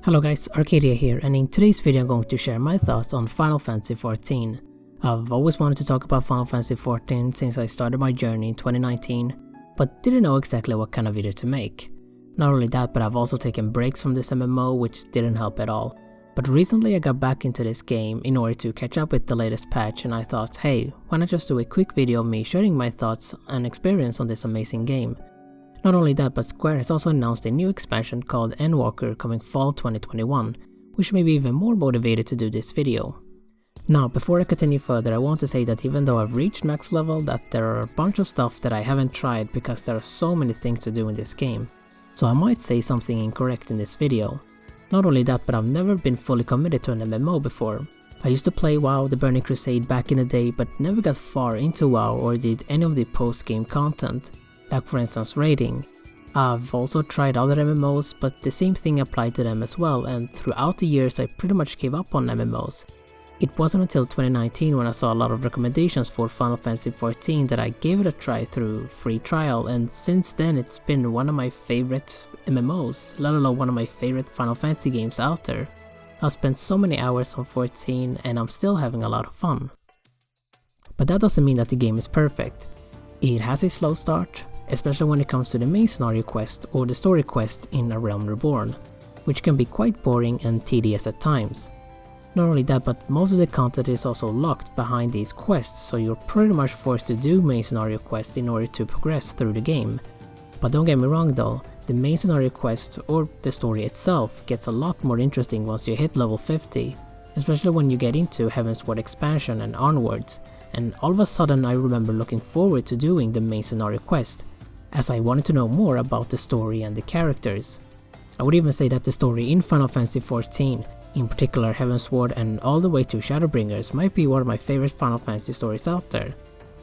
Hello guys, Arcadia here, and in today's video I'm going to share my thoughts on Final Fantasy XIV. I've always wanted to talk about Final Fantasy XIV since I started my journey in 2019, but didn't know exactly what kind of video to make. Not only that, but I've also taken breaks from this MMO, which didn't help at all. But recently I got back into this game in order to catch up with the latest patch, and I thought, hey, why not just do a quick video of me sharing my thoughts and experience on this amazing game. Not only that, but Square has also announced a new expansion called Endwalker coming fall 2021, which made me even more motivated to do this video. Now, before I continue further, I want to say that even though I've reached max level, that there are a bunch of stuff that I haven't tried because there are so many things to do in this game. So I might say something incorrect in this video. Not only that, but I've never been fully committed to an MMO before. I used to play WoW, the Burning Crusade back in the day, but never got far into WoW or did any of the post-game content. Like for instance raiding. I've also tried other MMOs, but the same thing applied to them as well, and throughout the years I pretty much gave up on MMOs. It wasn't until 2019 when I saw a lot of recommendations for Final Fantasy XIV that I gave it a try through free trial, and since then it's been one of my favorite MMOs, let alone one of my favorite Final Fantasy games out there. I've spent so many hours on 14 and I'm still having a lot of fun. But that doesn't mean that the game is perfect. It has a slow start, especially when it comes to the main scenario quest or the story quest in A Realm Reborn, which can be quite boring and tedious at times. Not only that, but most of the content is also locked behind these quests, so you're pretty much forced to do main scenario quest in order to progress through the game. But don't get me wrong though, the main scenario quest or the story itself gets a lot more interesting once you hit level 50, especially when you get into Heavensward expansion and onwards, and all of a sudden I remember looking forward to doing the main scenario quest, as I wanted to know more about the story and the characters. I would even say that the story in Final Fantasy XIV, in particular Heavensward and all the way to Shadowbringers, might be one of my favorite Final Fantasy stories out there.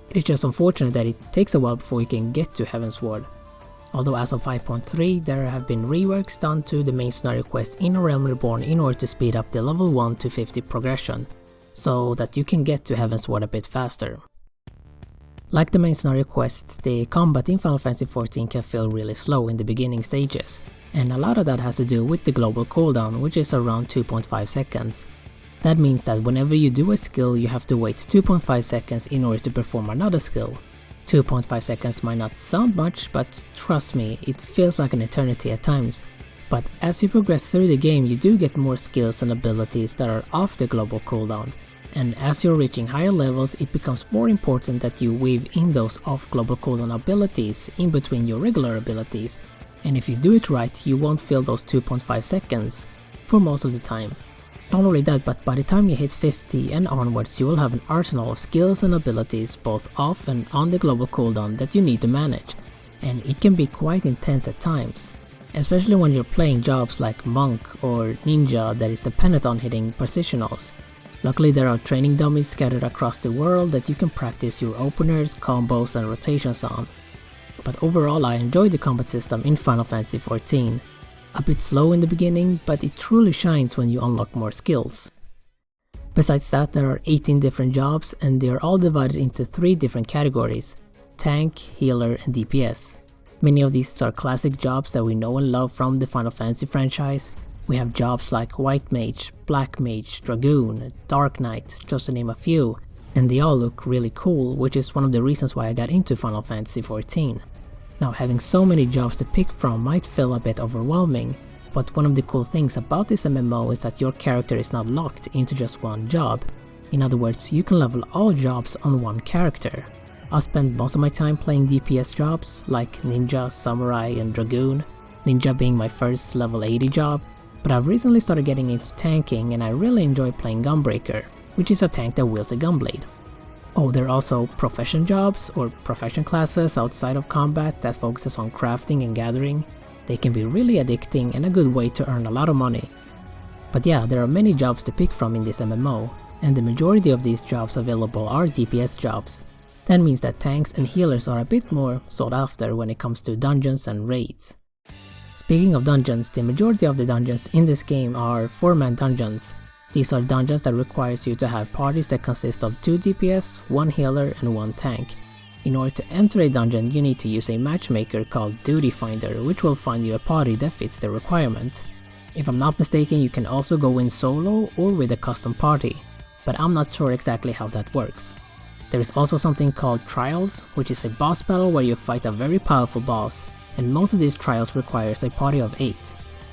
It is just unfortunate that it takes a while before you can get to Heavensward. Although as of 5.3 there have been reworks done to the main scenario quest in A Realm Reborn in order to speed up the level 1 to 50 progression, so that you can get to Heavensward a bit faster. Like the main scenario quest, the combat in Final Fantasy XIV can feel really slow in the beginning stages, and a lot of that has to do with the global cooldown, which is around 2.5 seconds. That means that whenever you do a skill you have to wait 2.5 seconds in order to perform another skill. 2.5 seconds might not sound much, but trust me, it feels like an eternity at times. But as you progress through the game you do get more skills and abilities that are off the global cooldown. And as you're reaching higher levels, it becomes more important that you weave in those off global cooldown abilities in between your regular abilities, and if you do it right you won't feel those 2.5 seconds for most of the time. Not only that, but by the time you hit 50 and onwards you will have an arsenal of skills and abilities both off and on the global cooldown that you need to manage, and it can be quite intense at times, especially when you're playing jobs like Monk or Ninja that is dependent on hitting positionals. Luckily there are training dummies scattered across the world that you can practice your openers, combos and rotations on. But overall I enjoy the combat system in Final Fantasy XIV. A bit slow in the beginning, but it truly shines when you unlock more skills. Besides that, there are 18 different jobs and they are all divided into 3 different categories: tank, healer and DPS. Many of these are classic jobs that we know and love from the Final Fantasy franchise. We have jobs like White Mage, Black Mage, Dragoon, Dark Knight, just to name a few, and they all look really cool, which is one of the reasons why I got into Final Fantasy XIV. Now, having so many jobs to pick from might feel a bit overwhelming, but one of the cool things about this MMO is that your character is not locked into just one job. In other words, you can level all jobs on one character. I spend most of my time playing DPS jobs like Ninja, Samurai and Dragoon, Ninja being my first level 80 job. But I've recently started getting into tanking and I really enjoy playing Gunbreaker, which is a tank that wields a gunblade. Oh, there are also profession jobs or profession classes outside of combat that focuses on crafting and gathering. They can be really addicting and a good way to earn a lot of money. But yeah, there are many jobs to pick from in this MMO, and the majority of these jobs available are DPS jobs. That means that tanks and healers are a bit more sought after when it comes to dungeons and raids. Speaking of dungeons, the majority of the dungeons in this game are 4-man dungeons. These are dungeons that requires you to have parties that consist of 2 DPS, 1 healer and 1 tank. In order to enter a dungeon you need to use a matchmaker called Duty Finder, which will find you a party that fits the requirement. If I'm not mistaken, you can also go in solo or with a custom party, but I'm not sure exactly how that works. There is also something called trials, which is a boss battle where you fight a very powerful boss, and most of these trials requires a party of 8.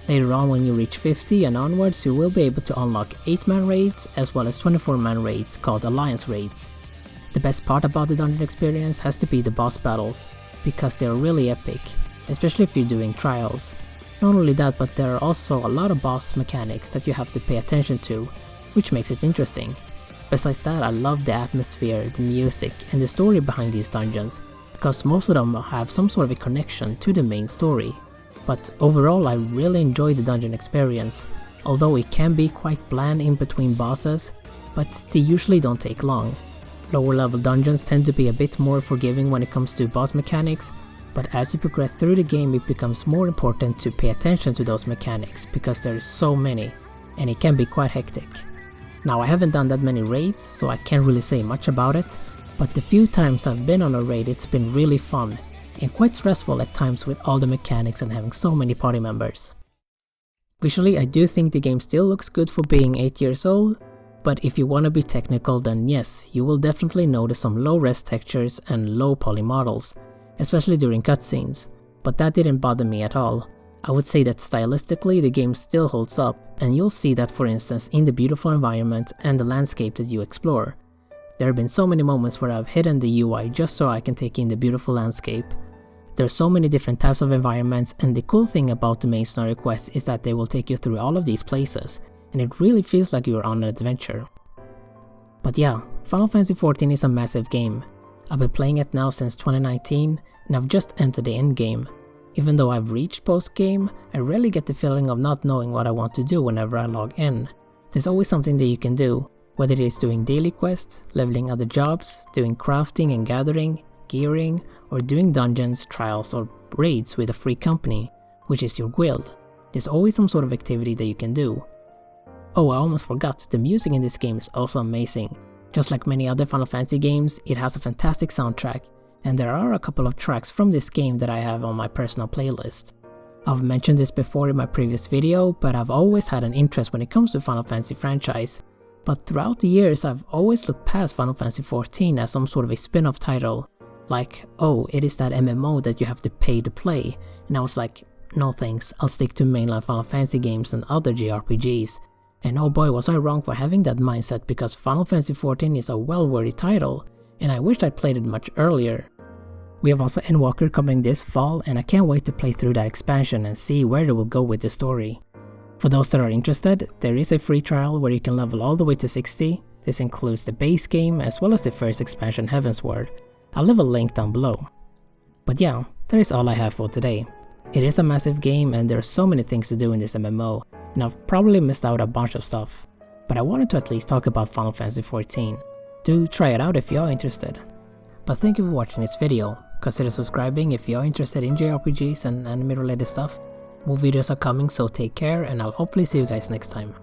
Later on, when you reach 50 and onwards, you will be able to unlock 8-man raids as well as 24-man raids called Alliance raids. The best part about the dungeon experience has to be the boss battles, because they are really epic, especially if you're doing trials. Not only that, but there are also a lot of boss mechanics that you have to pay attention to, which makes it interesting. Besides that, I love the atmosphere, the music, and the story behind these dungeons, because most of them have some sort of a connection to the main story. But overall, I really enjoy the dungeon experience, although it can be quite bland in between bosses, but they usually don't take long. Lower level dungeons tend to be a bit more forgiving when it comes to boss mechanics, but as you progress through the game it becomes more important to pay attention to those mechanics because there are so many, and it can be quite hectic. Now, I haven't done that many raids, so I can't really say much about it, but the few times I've been on a raid it's been really fun, and quite stressful at times with all the mechanics and having so many party members. Visually, I do think the game still looks good for being 8 years old, but if you want to be technical, then yes, you will definitely notice some low-res textures and low-poly models, especially during cutscenes, but that didn't bother me at all. I would say that stylistically the game still holds up, and you'll see that for instance in the beautiful environment and the landscape that you explore. There have been so many moments where I've hidden the UI just so I can take in the beautiful landscape. There are so many different types of environments, and the cool thing about the main story quest is that they will take you through all of these places, and it really feels like you're on an adventure. But yeah, Final Fantasy XIV is a massive game. I've been playing it now since 2019, and I've just entered the endgame. Even though I've reached post-game, I rarely get the feeling of not knowing what I want to do whenever I log in. There's always something that you can do, whether it is doing daily quests, leveling other jobs, doing crafting and gathering, gearing, or doing dungeons, trials, or raids with a free company, which is your guild. There's always some sort of activity that you can do. Oh, I almost forgot, the music in this game is also amazing. Just like many other Final Fantasy games, it has a fantastic soundtrack, and there are a couple of tracks from this game that I have on my personal playlist. I've mentioned this before in my previous video, but I've always had an interest when it comes to Final Fantasy franchise. But throughout the years I've always looked past Final Fantasy XIV as some sort of a spin-off title. Like, oh, it is that MMO that you have to pay to play, and I was like, no thanks, I'll stick to mainline Final Fantasy games and other JRPGs. And oh boy, was I wrong for having that mindset, because Final Fantasy XIV is a well-worthy title, and I wished I'd played it much earlier. We have also Endwalker coming this fall, and I can't wait to play through that expansion and see where it will go with the story. For those that are interested, there is a free trial where you can level all the way to 60. This includes the base game as well as the first expansion Heavensward. I'll leave a link down below. But yeah, that is all I have for today. It is a massive game and there are so many things to do in this MMO, and I've probably missed out a bunch of stuff. But I wanted to at least talk about Final Fantasy XIV. Do try it out if you are interested. But thank you for watching this video. Consider subscribing if you are interested in JRPGs and anime related stuff. More videos are coming, so take care, and I'll hopefully see you guys next time.